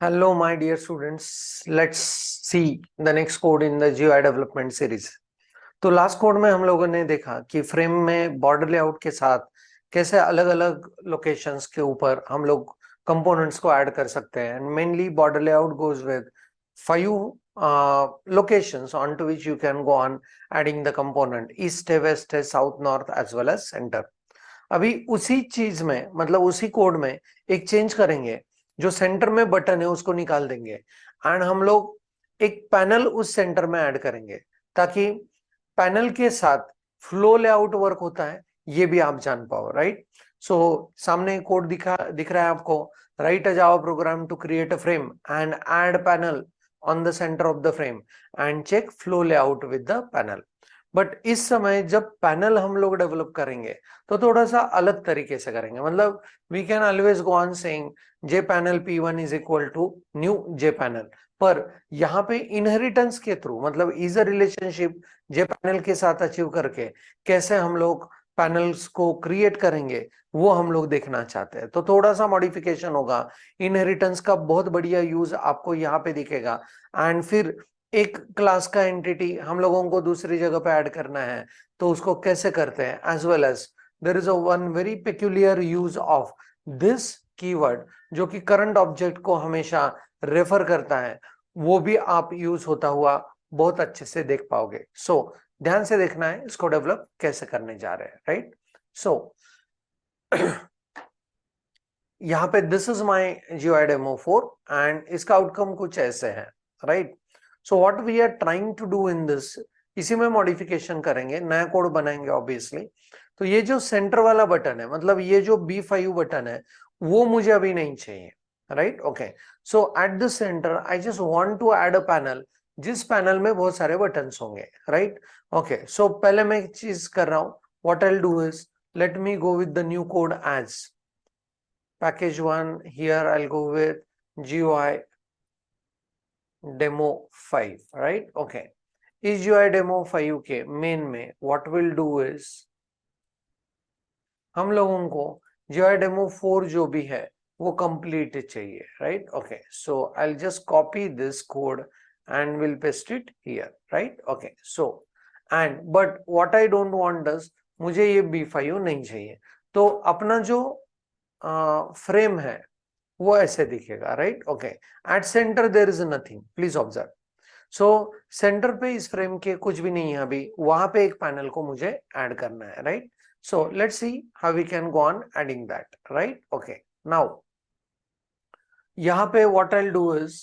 Hello, my dear students. Let's see the next code in the GUI development series. तो last code में हम लोगों ने देखा कि फ्रेम में बॉर्डर लेआउट के साथ कैसे अलग अलग लोकेशंस के ऊपर हम लोग कंपोनेंट्स को ऐड कर सकते हैं. And mainly border layout goes with 5 locations onto which you can go on adding the component: east है, west है, south, north as well as center. अभी उसी चीज में मतलब उसी कोड में एक चेंज करेंगे. जो सेंटर में बटन है उसको निकाल देंगे एंड हम लोग एक पैनल उस सेंटर में ऐड करेंगे ताकि पैनल के साथ फ्लो लेआउट वर्क होता है ये भी आप जान पाओ. राइट. सो सामने कोड दिख रहा है आपको. Write a Java program to create a frame and add panel on the center of the frame and check flow layout with the panel. But इस समय जब पैनल हम लोग डेवलप करेंगे तो थोड़ा सा अलग तरीके से करेंगे. मतलब we can always go on saying J panel P1 is equal to new J panel. पर यहाँ पे इनहेरिटेंस के थ्रू मतलब is a relationship J panel के साथ अचीव करके कैसे हम लोग पैनल्स को क्रिएट करेंगे वो हम लोग देखना चाहते हैं. तो थोड़ा सा मॉडिफिकेशन होगा. इनहेरिटेंस का बहुत बढ़िया यूज आपको यहाँ पे दिखेगा. एंड फिर एक क्लास का एंटिटी हम लोगों को दूसरी जगह पे ऐड करना है तो उसको कैसे करते हैं. As well as there is a one very peculiar use of this keyword जो कि करंट ऑब्जेक्ट को हमेशा रेफर करता है. वो भी आप यूज होता हुआ बहुत अच्छे से देख पाओगे. सो ध्यान से देखना है इसको डेवलप कैसे करने जा रहे हैं. राइट. सो यहाँ पे this is my GUI demo 4 and इसका आउटकम कुछ ऐसे है. Right. So what we are trying to do in this, इसी में मॉडिफिकेशन करेंगे, नया कोड बनाएंगे ऑब्वियसली. तो ये जो सेंटर वाला बटन है मतलब ये जो B5 बटन है वो मुझे अभी नहीं चाहिए. Right. Okay. So at the center I just want to add a panel जिस पैनल में बहुत सारे बटन्स होंगे. राइट. ओके. सो पहले मैं एक चीज कर रहा हूं. What I will do is let me go with the new code as package 1. Here I'll go with GUI demo 5. Right. Okay. इस GUI demo 5 के मेन में what we'll do is हम लोगों को GUI demo 4 जो भी है वो complete चाहिए. Right. Okay. So I'll just copy this code and we'll paste it here. Right. Okay. So and but what I don't want is मुझे ये B5 नहीं चाहिए. तो अपना जो फ्रेम है वो ऐसे दिखेगा. Right. Okay. At center there is nothing. Please observe. So center पे इस फ्रेम के कुछ भी नहीं है अभी. वहां पे एक पैनल को मुझे ऐड करना है. Right. So let's see how we can go on adding that. Right. Okay. Now यहाँ पे what I will do is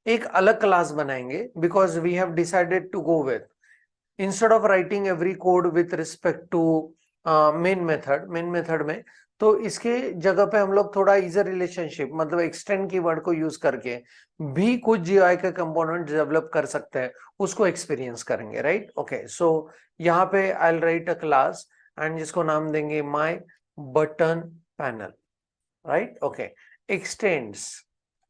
एक अलग क्लास बनाएंगे because we have decided to go with instead of writing every code with respect to main method में. तो इसके जगह पे हम लोग थोड़ा इजर रिलेशनशिप मतलब एक्सटेंड कीवर्ड को यूज करके भी कुछ GUI के कंपोनेंट डेवलप कर सकते हैं उसको एक्सपीरियंस करेंगे. राइट. ओके. सो यहाँ पे I will write a class and जिसको नाम देंगे my button panel. Right. Okay. X tends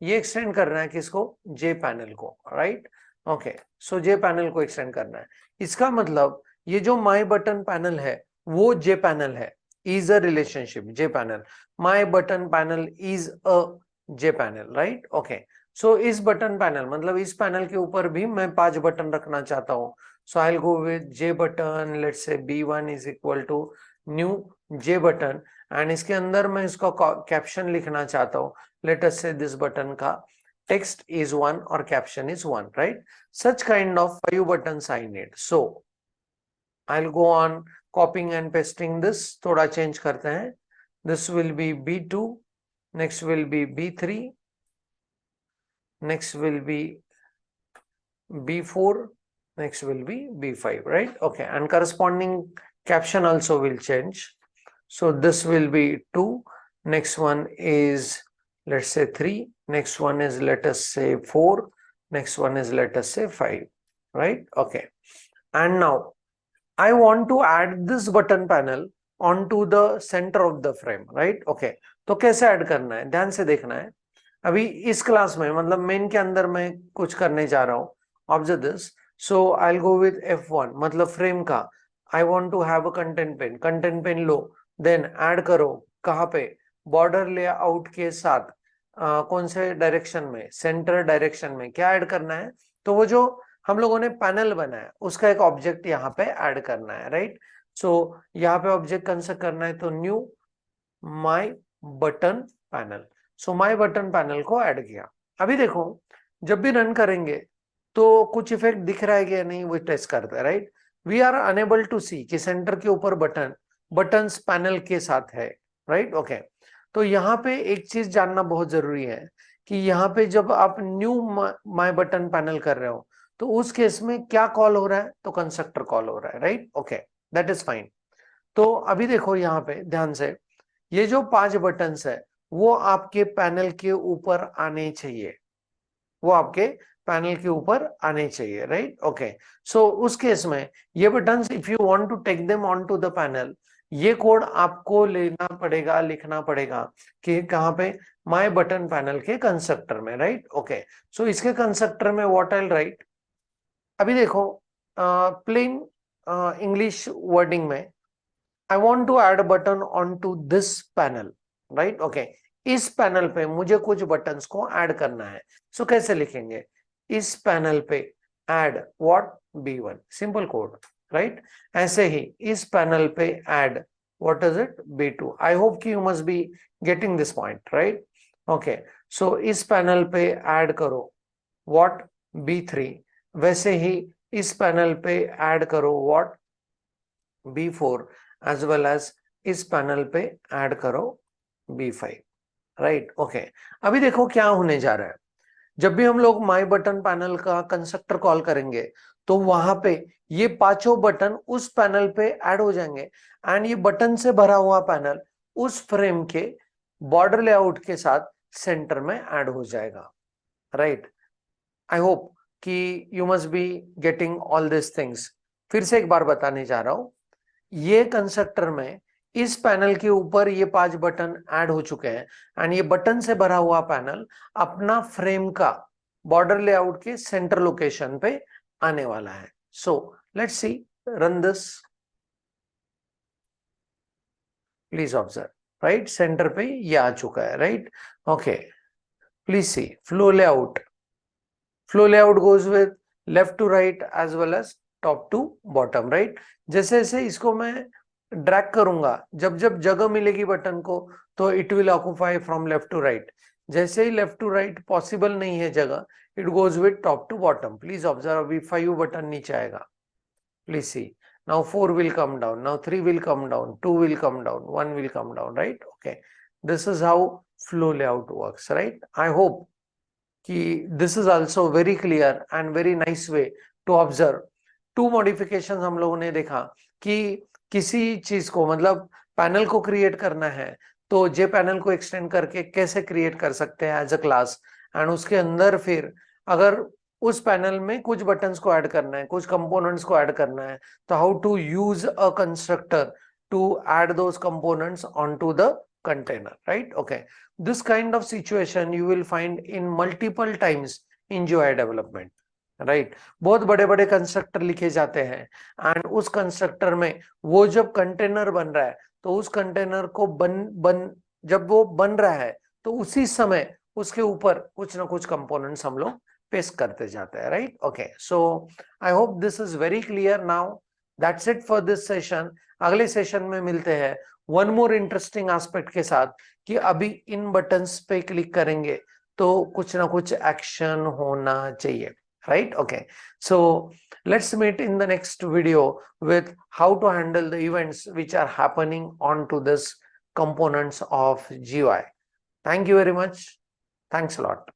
ये एक्सटेंड करना है किसको जे पैनल को. राइट. ओके. सो जे पैनल को एक्सटेंड करना है. इसका मतलब ये जो माय बटन पैनल है वो जे पैनल है. Is a relationship J panel. My button panel is a J panel. Right. Okay. So इस बटन पैनल मतलब इस पैनल के ऊपर भी मैं 5 बटन रखना चाहता हूं. So I will go with J button. Let's say B1 is equal to new J button and इसके अंदर मैं इसका कैप्शन लिखना चाहता हूं. लेट अस से दिस बटन का text is 1 or caption is 1. Right. Such kind of 5 buttons I need. So I'll go on copying and pasting this. थोड़ा change करते हैं. This will be B2, next will be B3, next will be B4, next will be B5. Right. Okay. And corresponding caption also will change. So this will be 2, next one is let's say 3, next one is let us say 4, next one is let us say 5. Right. Okay. And now I want to add this button panel onto the center of the frame. Right. Okay. तो कैसे add करना है ध्यान से देखना है. अभी इस क्लास में मतलब मेन के अंदर मैं कुछ करने जा रहा हूं. Observe this. So I will go with F1 मतलब फ्रेम का. I want to have a content pane लो. देन ऐड करो कहाँ पे बॉर्डर लेआउट के साथ कौन से डायरेक्शन में, सेंटर डायरेक्शन में क्या ऐड करना है, तो वो जो हम लोगों ने पैनल बनाया उसका एक ऑब्जेक्ट यहाँ पे ऐड करना है, राइट। सो यहाँ पे ऑब्जेक्ट कंस्ट्रक्ट करना है, तो knew my button panel. So my button panel को ऐड किया। अभी देखो जब भी रन करेंगे तो कुछ इफेक्ट दिख रहा है कि नहीं, वो टेस्ट करता है, right. We are unable to see कि सेंटर के ऊपर बटन्स पैनल के साथ है, राइट। ओके, तो यहाँ पे एक चीज जानना बहुत जरूरी है कि यहाँ पे जब आप न्यू माई बटन पैनल कर रहे हो तो उस केस में क्या कॉल हो रहा है, तो कंस्ट्रक्टर कॉल हो रहा है, right. Okay, that is fine. तो अभी देखो यहाँ पे ध्यान से, ये जो 5 बटन्स है वो आपके पैनल के ऊपर आने चाहिए, वो आपके पैनल के ऊपर आने चाहिए, राइट। ओके, सो उस केस में ये buttons if you want to take them on to the panel, ये कोड आपको लेना पड़ेगा, लिखना पड़ेगा कि कहाँ पे, माय बटन पैनल के कंस्ट्रक्टर में, राइट। ओके, सो इसके कंस्ट्रक्टर में व्हाट आई विल राइट, अभी देखो प्लेन इंग्लिश वर्डिंग में, I want to add button on to this panel, right. Okay, इस पैनल पे मुझे कुछ बटन्स को ऐड करना है। सो कैसे लिखेंगे, इस पैनल पे add what, B1, simple code, right. ऐसे ही इस पैनल पे add what is it, B2। I hope कि you must be getting this point, right. Okay, so इस पैनल पे ऐड करो व्हाट, B3। वैसे ही इस पैनल पे ऐड करो what, B4, as well as इस पैनल पे ऐड करो B5, राइट। ओके, अभी देखो क्या होने जा रहा है, जब भी हम लोग माई बटन पैनल का कंस्ट्रक्टर कॉल करेंगे तो वहां पे ये 5 बटन उस पैनल पे ऐड हो जाएंगे, एंड ये बटन से भरा हुआ पैनल उस फ्रेम के बॉर्डर लेआउट के साथ सेंटर में ऐड हो जाएगा, राइट। आई होप कि you must be getting all this things. फिर से एक बार बताने जा रहा हूं, ये कंस्ट्रक्टर में इस पैनल के ऊपर ये 5 बटन ऐड हो चुके हैं, एंड ये बटन से भरा हुआ पैनल अपना फ्रेम का बॉर्डर लेआउट के सेंटर लोकेशन पे आने वाला है। So let's see, run this, please observe, right. Center पे ये आ चुका है, right. Okay, please see flow layout, flow layout goes with left to right as well as top to bottom, right. जैसे जैसे इसको मैं ड्रैग करूंगा, जब जब जगह मिलेगी बटन को तो it will occupy from left to right. जैसे ही लेफ्ट टू राइट पॉसिबल नहीं है जगह, it goes with top to bottom. Please observe, अभी 5 बटन नीचे आएगा, please see. now 4 will come down, now 3 will come down, 2 will come down, 1 will come down, right? Okay, this is how flow layout works, right? I hope कि this is also very clear and very nice way to observe। 2 modifications हम लोगों ने देखा कि किसी चीज को, मतलब पैनल को क्रिएट करना है तो जे पैनल को एक्सटेंड करके कैसे क्रिएट कर सकते हैं एज अ क्लास, एंड उसके अंदर फिर अगर उस पैनल में कुछ बटन्स को ऐड करना है, कुछ कंपोनेंट्स को ऐड करना है, तो how to use a constructor to add those components onto the container, right. Okay, this kind of situation you will find in multiple times in GUI development, right? बहुत बड़े बड़े कंस्ट्रक्टर लिखे जाते हैं, एंड उस कंस्ट्रक्टर में वो जब कंटेनर बन रहा है तो उस कंटेनर को जब वो बन रहा है तो उसी समय उसके ऊपर कुछ ना कुछ कंपोनेंट्स हम लोग पेस्ट करते जाते हैं, right. Okay, so I hope this is very clear now. That's it for this session. अगले सेशन में मिलते हैं वन मोर इंटरेस्टिंग एस्पेक्ट के साथ कि अभी इन बटन्स पे क्लिक करेंगे तो कुछ ना कुछ एक्शन होना चाहिए, right? Okay, so let's meet in the next video with how to handle the events which are happening onto this components of GUI. Thank you very much. Thanks a lot.